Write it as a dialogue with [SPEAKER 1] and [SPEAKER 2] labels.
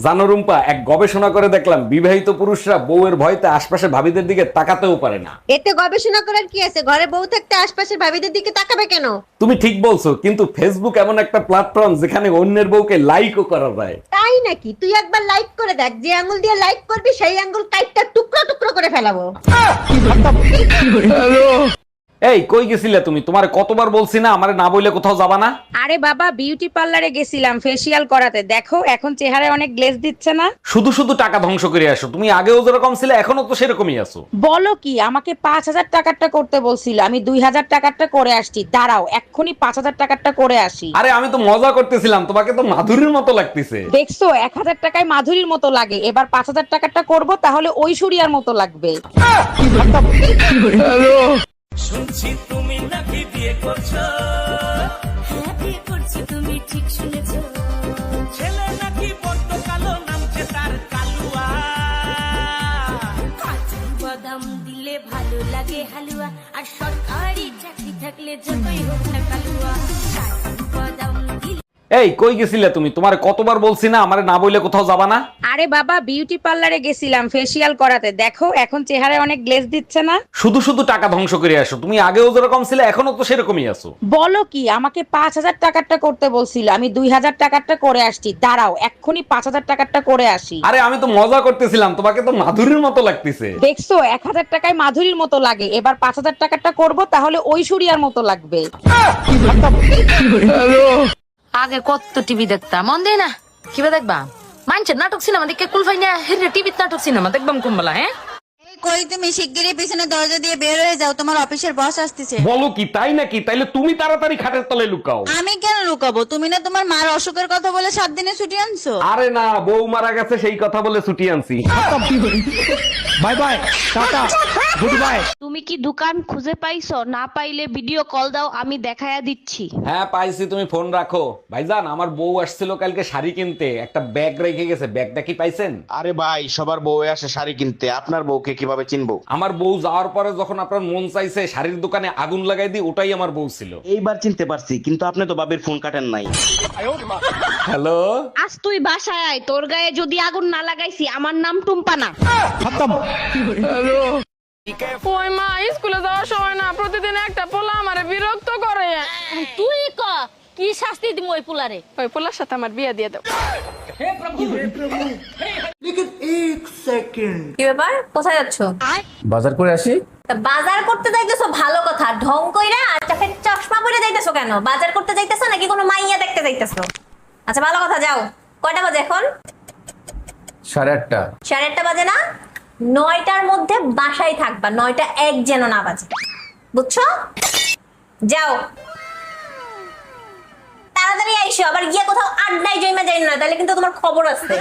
[SPEAKER 1] জানো রুম্পা, এক গবেষণা করে দেখলাম বিবাহিত পুরুষরা বউয়ের ভয়তে আশপাশে ভাবিদের দিকে তাকাতেও পারে না।
[SPEAKER 2] এতে গবেষণা করার কি আছে? ঘরে বউ থাকতে আশপাশের ভাবিদের দিকে তাকাবে কেন?
[SPEAKER 1] তুমি ঠিক বলছো, কিন্তু ফেসবুক এমন একটা প্ল্যাটফর্ম যেখানে অন্যের বউকে লাইকও করা যায়।
[SPEAKER 2] তাই নাকি? তুই একবার লাইক করে দেখ, যে আঙ্গুল দিয়ে লাইক করবি সেই আঙ্গুল কাইটটা টুকরো টুকরো করে ফেলাবো।
[SPEAKER 1] এই কই গেছিলে তুমি? তোমার কতবার বলছি না আমারে না বইলে কোথাও যাবা না?
[SPEAKER 3] আরে বাবা, বিউটি পার্লারে গেছিলাম ফেসিয়াল করাতে। দেখো এখন চেহারায় অনেক গ্লেজ দিচ্ছে না?
[SPEAKER 1] শুধু শুধু টাকা ধ্বংস করে আসো। তুমি আগেও যেরকম ছিলে এখনো তো সেরকমই আছো।
[SPEAKER 3] বলো কি, আমাকে 5,000 টাকারটা করতে বলছিল, আমি 2,000 টাকারটা করে আসছি। দাঁড়াও এক্ষুনি 5,000 টাকারটা করে আসি।
[SPEAKER 1] আরে আমি তো মজা করতেছিলাম, তোমাকে তো মাধুরীর মতো লাগতেছে।
[SPEAKER 3] দেখছো 1,000 টাকায় মাধুরীর মতো লাগে, এবার 5,000 টাকারটা করব, তাহলে ঐশ্বরিয়ার মতো লাগবে।
[SPEAKER 4] শুনছি তুমি নাকি বিয়ে করছো?
[SPEAKER 5] হ্যাঁ, বিয়ে করছি, তুমি ঠিক শুনেছো।
[SPEAKER 4] ছেলে নাকি বড্ড কালো, নামছে তার কালুয়া।
[SPEAKER 5] কাজু বাদাম দিলে ভালো লাগে হালুয়া, আর সরকারি চাকরি থাকলে যতই হোক না কালুয়া। কাজু বাদাম দিলে
[SPEAKER 1] এই কই গেছিলে তুমি? তোমার কতবার বলছি না আমারে না বইলে কোথাও যাবা না?
[SPEAKER 3] আরে বাবা, বিউটি পার্লারে গেছিলাম ফেসিয়াল করাতে। দেখো এখন চেহারায় অনেক গ্লেজ দিচ্ছে না?
[SPEAKER 1] শুধু শুধু টাকা ধ্বংস করে আসো। তুমি আগেও যেরকম ছিলে এখনো তো সেরকমই আছো।
[SPEAKER 3] বলো কি, আমাকে 5,000 টাকারটা করতে বলছিল, আমি 2,000 টাকারটা করে আসছি। দাঁড়াও এক্ষুনি 5,000 টাকারটা করে আসি।
[SPEAKER 1] আরে আমি তো মজা করতেছিলাম, তোমাকে তো মাধুরীর মতো লাগতেছে।
[SPEAKER 3] দেখছো 1,000 টাকায় মাধুরীর মতো লাগে, এবার 5,000 টাকারটা করব, তাহলে ঐশ্বরিয়ার মতো লাগবে।
[SPEAKER 6] আগে কত টিভি দেখতাম, মন দেয় না কিবা দেখবা মানছে নাটক সিনেমা দেখে কুলফাই না হেরে টিভির নাটক সিনেমা দেখবাম কুম্বলা। হ্যাঁ
[SPEAKER 7] কই তুমি শিগগিরই পিছনে দরজা দিয়ে বের হয়ে যাও, তোমার অফিসের বস আসতেছে।
[SPEAKER 1] বলো কি, তাই নাকি? তাইলে তুমি তাড়াতাড়ি খাটের তলে লুকাও।
[SPEAKER 7] আমি কেন লুকাবো? তুমি না তোমার মার অসুখের কথা বলে 7 দিনে ছুটি আনছো।
[SPEAKER 1] আরে না, বউ মারা গেছে সেই কথা বলে ছুটি আনছি।
[SPEAKER 8] Bye bye, tata, good bye.
[SPEAKER 9] তুমি কি দোকান খুঁজে পাইছো? না পাইলে ভিডিও কল দাও, আমি দেখায়া দিচ্ছি।
[SPEAKER 1] হ্যাঁ পাইছি, তুমি ফোন রাখো। ভাইজান, আমার বউ আসছিল কালকে শাড়ি কিনতে, একটা ব্যাগ রেখে গেছে, ব্যাগটা কি পাইছেন?
[SPEAKER 10] আরে ভাই, সবার বউ আসে শাড়ি কিনতে, আপনার বউকে কিভাবে চিনবো?
[SPEAKER 1] আমার বউ যাওয়ার পরে যখন আপনার মন চাইছে শাড়ির দোকানে আগুন লাগাই দিই, ওটাই আমার বউ ছিল।
[SPEAKER 10] এইবার চিনতে পারছি, কিন্তু আপনি তো বাবির ফোন কাটেন নাই।
[SPEAKER 1] হ্যালো,
[SPEAKER 9] আজ তুই বাসায় আয়, তোর গায়ে যদি আগুন না লাগাইছি, আমার নাম টুম্পা না।
[SPEAKER 6] ওই মা, স্কুলে যাওয়ার সময় না প্রতিদিন একটা পোলা আমারে বিরক্ত করে।
[SPEAKER 9] তুই ক কি শাস্তি দিম ওই পুলারে?
[SPEAKER 6] ওই পোলার সাথে আমার বিয়ে দিয়ে দাও।
[SPEAKER 7] কি ব্যাপার, কোথায় যাচ্ছো?
[SPEAKER 8] বাজার করে আসি।
[SPEAKER 7] তা বাজার করতে যাইতেছো ভালো কথা, ঢং কইরা চোখে চশমা পরে যাইতেছো কেন? বাজার করতে যাইতেছো নাকি কোনো মাইয়া দেখতে যাইতেছো? আচ্ছা ভালো কথা, যাও। কয়টা বাজে এখন?
[SPEAKER 8] 8:30।
[SPEAKER 7] 8:30 বাজে না? 9টার মধ্যে বাসায় থাকবা, 9টা 1 যেন না বাজে, বুঝছো? যাও তাড়াতাড়ি আইসো, আবার গিয়ে কোথাও আড্ডায় জমা যাই না, তাহলে কিন্তু তোমার খবর আছে।